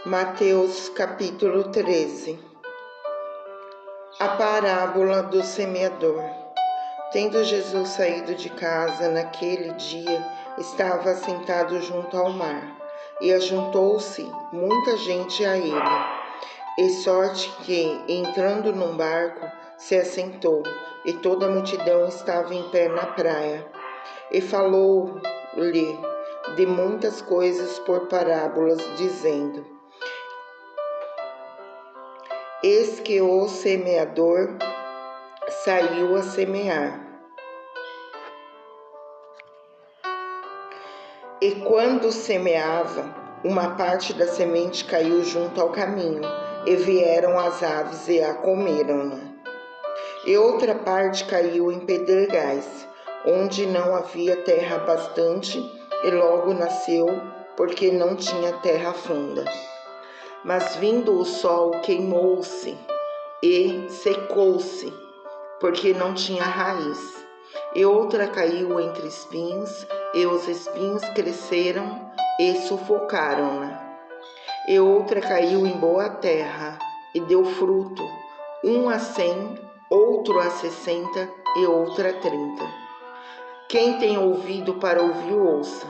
Mateus capítulo 13. A parábola do semeador. Tendo Jesus saído de casa naquele dia, estava assentado junto ao mar, e ajuntou-se muita gente a ele. E sorte que, entrando num barco, se assentou, e toda a multidão estava em pé na praia. E falou-lhe de muitas coisas por parábolas, dizendo: Eis que o semeador saiu a semear. E quando semeava, uma parte da semente caiu junto ao caminho, e vieram as aves e a comeram-na. E outra parte caiu em pedregais, onde não havia terra bastante, e logo nasceu, porque não tinha terra funda. Mas vindo o sol, queimou-se e secou-se, porque não tinha raiz. E outra caiu entre espinhos, e os espinhos cresceram e sufocaram-na. E outra caiu em boa terra, e deu fruto, um a 100, outro a 60, e outra a 30. Quem tem ouvido para ouvir, ouça.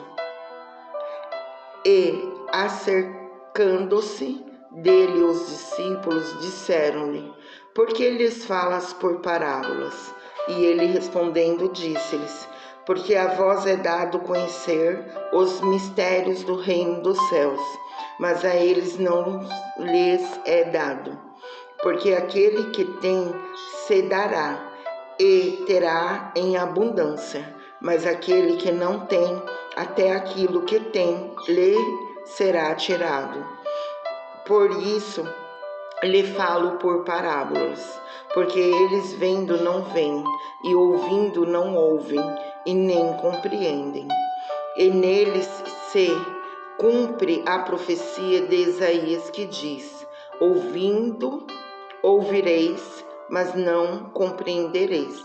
E, acercando-se dele os discípulos, disseram-lhe: Por que lhes falas por parábolas? E ele respondendo disse-lhes: Porque a vós é dado conhecer os mistérios do reino dos céus, mas a eles não lhes é dado. Porque aquele que tem se dará e terá em abundância, mas aquele que não tem, até aquilo que tem lhe será tirado. Por isso lhe falo por parábolas, porque eles vendo não veem, e ouvindo não ouvem, e nem compreendem. E neles se cumpre a profecia de Isaías que diz: Ouvindo, ouvireis, mas não compreendereis,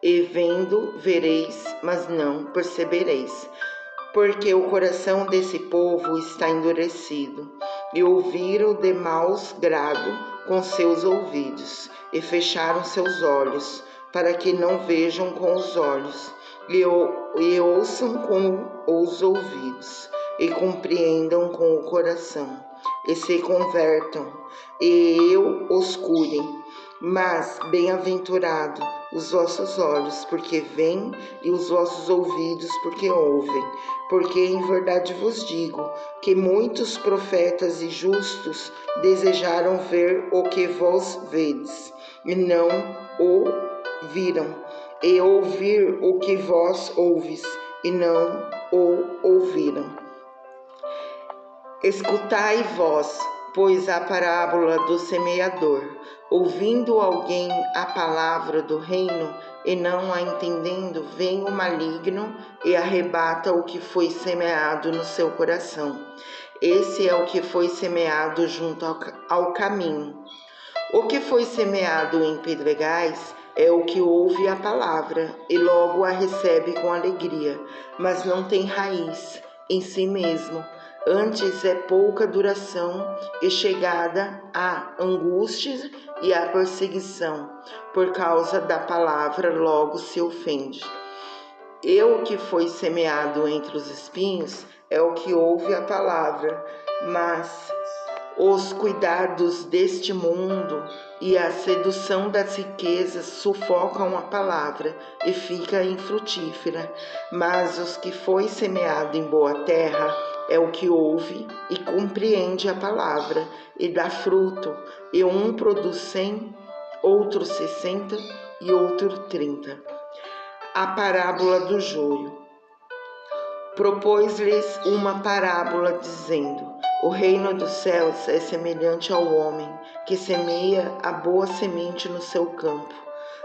e vendo, vereis, mas não percebereis. Porque o coração desse povo está endurecido, e ouviram de maus grado com seus ouvidos, e fecharam seus olhos, para que não vejam com os olhos, e ouçam com os ouvidos, e compreendam com o coração, e se convertam, e eu os cure. Mas bem-aventurado os vossos olhos, porque veem, e os vossos ouvidos, porque ouvem. Porque em verdade vos digo que muitos profetas e justos desejaram ver o que vós vedes, e não o viram, e ouvir o que vós ouvis, e não o ouviram. Escutai vós, pois, a parábola do semeador. Ouvindo alguém a palavra do reino, e não a entendendo, vem o maligno e arrebata o que foi semeado no seu coração. Esse é o que foi semeado junto ao caminho. O que foi semeado em pedregais é o que ouve a palavra e logo a recebe com alegria, mas não tem raiz em si mesmo. Antes é pouca duração e chegada à angústia e à perseguição. Por causa da palavra, logo se ofende. E o que foi semeado entre os espinhos é o que ouve a palavra, mas os cuidados deste mundo e a sedução das riquezas sufocam a palavra e fica infrutífera. Mas os que foi semeado em boa terra é o que ouve e compreende a palavra e dá fruto, e um produz 100, outro 60 e outro 30. A parábola do joio. Propôs-lhes uma parábola, dizendo: O reino dos céus é semelhante ao homem que semeia a boa semente no seu campo.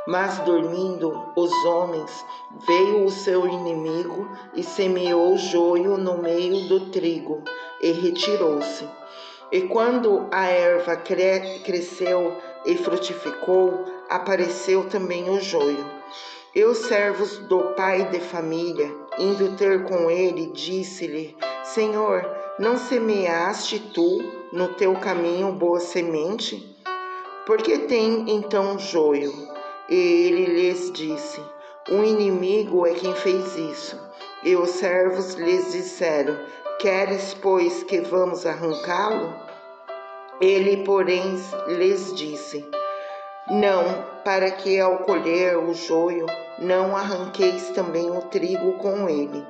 Mas dormindo os homens, veio o seu inimigo e semeou joio no meio do trigo, e retirou-se. E quando a erva cresceu e frutificou, apareceu também o joio. E os servos do pai de família, indo ter com ele, disse-lhe: Senhor, não semeaste tu no teu caminho boa semente? Por que tem então joio? E ele lhes disse: o inimigo é quem fez isso. E os servos lhes disseram: queres, pois, que vamos arrancá-lo? Ele, porém, lhes disse: não, para que ao colher o joio não arranqueis também o trigo com ele.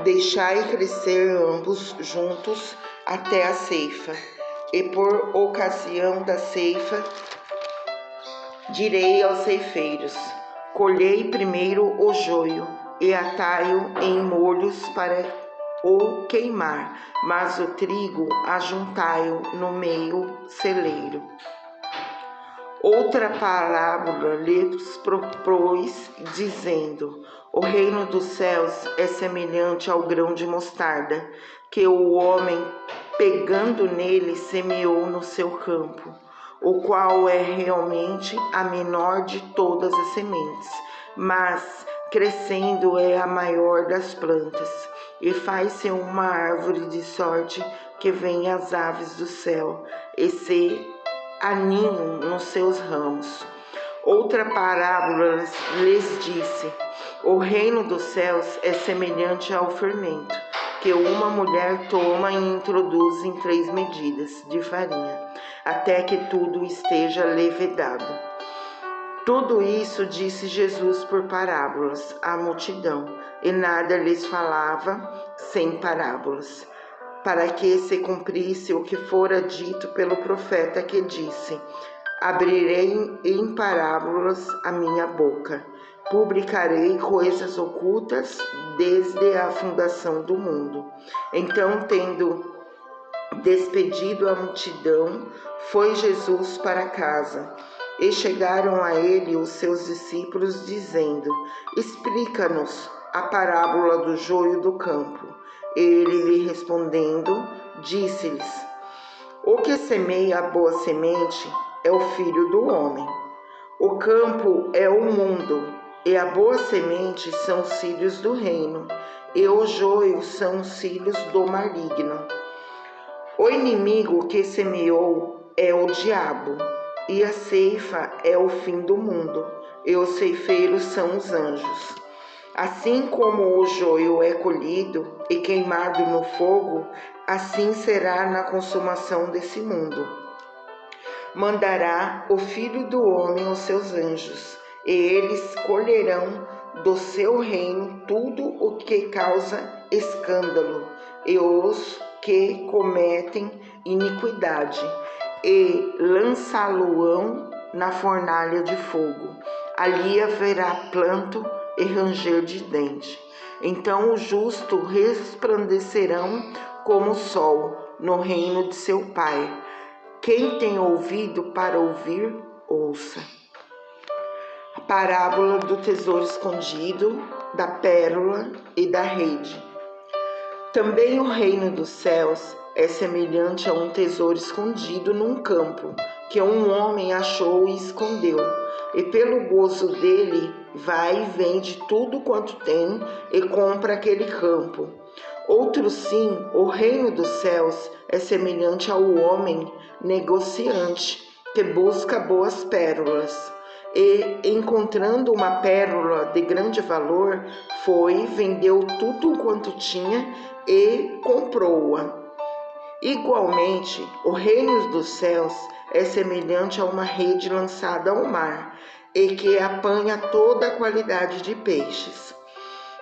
Deixai crescer ambos juntos até a ceifa. E por ocasião da ceifa, direi aos ceifeiros: colhei primeiro o joio e atai-o em molhos para o queimar, mas o trigo ajuntai-o no meio celeiro. Outra parábola lhes propôs, dizendo: o reino dos céus é semelhante ao grão de mostarda, que o homem, pegando nele, semeou no seu campo, o qual é realmente a menor de todas as sementes, mas, crescendo, é a maior das plantas, e faz-se uma árvore de sorte que vem as aves do céu, e se aninham nos seus ramos. Outra parábola lhes disse: o reino dos céus é semelhante ao fermento, que uma mulher toma e introduz em 3 medidas de farinha, até que tudo esteja levedado. Tudo isso disse Jesus por parábolas à multidão, e nada lhes falava sem parábolas, para que se cumprisse o que fora dito pelo profeta, que disse: abrirei em parábolas a minha boca, publicarei coisas ocultas desde a fundação do mundo. Então, tendo despedido a multidão, foi Jesus para casa. E chegaram a ele os seus discípulos, dizendo: explica-nos a parábola do joio do campo. Ele lhe respondendo, disse-lhes: o que semeia a boa semente é o Filho do homem. O campo é o mundo, e a boa semente são os filhos do reino, e o joio são os filhos do maligno. O inimigo que semeou é o diabo, e a ceifa é o fim do mundo, e os ceifeiros são os anjos. Assim como o joio é colhido e queimado no fogo, assim será na consumação desse mundo. Mandará o Filho do homem os seus anjos, e eles colherão do seu reino tudo o que causa escândalo, e os que cometem iniquidade, e lançá-lo-ão na fornalha de fogo. Ali haverá pranto e ranger de dente. Então os justos resplandecerão como o sol no reino de seu Pai. Quem tem ouvido para ouvir, ouça. A parábola do tesouro escondido, da pérola e da rede. Também o reino dos céus é semelhante a um tesouro escondido num campo, que um homem achou e escondeu. E pelo gozo dele, vai e vende tudo quanto tem e compra aquele campo. Outro sim, o reino dos céus é semelhante ao homem negociante, que busca boas pérolas. E, encontrando uma pérola de grande valor, foi, vendeu tudo quanto tinha e comprou-a. Igualmente, o reino dos céus é semelhante a uma rede lançada ao mar, e que apanha toda a qualidade de peixes.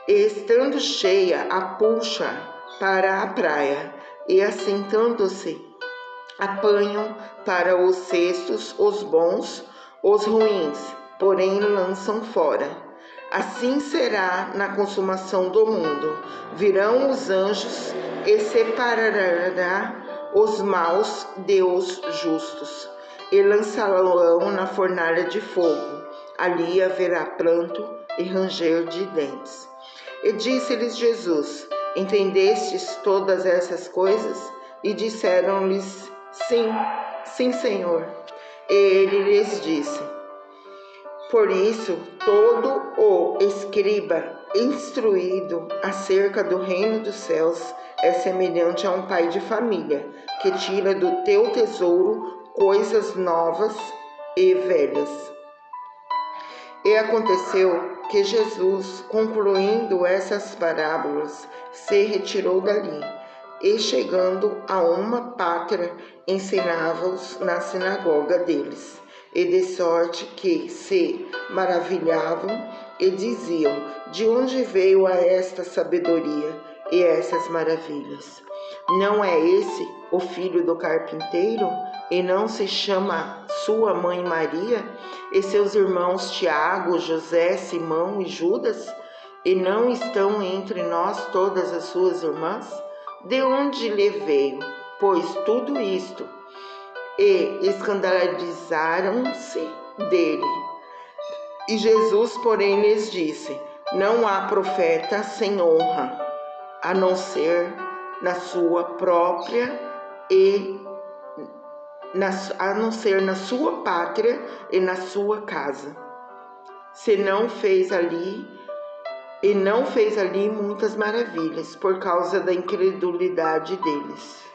E estando cheia, a puxa para a praia, e assentando-se, apanham para os cestos os bons, os ruins, porém lançam fora. Assim será na consumação do mundo. Virão os anjos e separará os maus dos justos, e lançá-los na fornalha de fogo. Ali haverá pranto e ranger de dentes. E disse-lhes Jesus: entendestes todas essas coisas? E disseram-lhes: sim, sim, Senhor. E ele lhes disse: por isso, todo o escriba instruído acerca do reino dos céus é semelhante a um pai de família, que tira do teu tesouro coisas novas e velhas. E aconteceu que Jesus, concluindo essas parábolas, se retirou dali, e chegando a uma pátria, ensinava-os na sinagoga deles, e de sorte que se maravilhavam e diziam: de onde veio a esta sabedoria e essas maravilhas? Não é esse o filho do carpinteiro? E não se chama sua mãe Maria, e seus irmãos Tiago, José, Simão e Judas? E não estão entre nós todas as suas irmãs? De onde lhe veio, pois, tudo isto? E escandalizaram-se dele. E Jesus, porém, lhes disse: não há profeta sem honra, a não ser na sua própria a não ser na sua pátria e na sua casa. Se não fez ali muitas maravilhas por causa da incredulidade deles.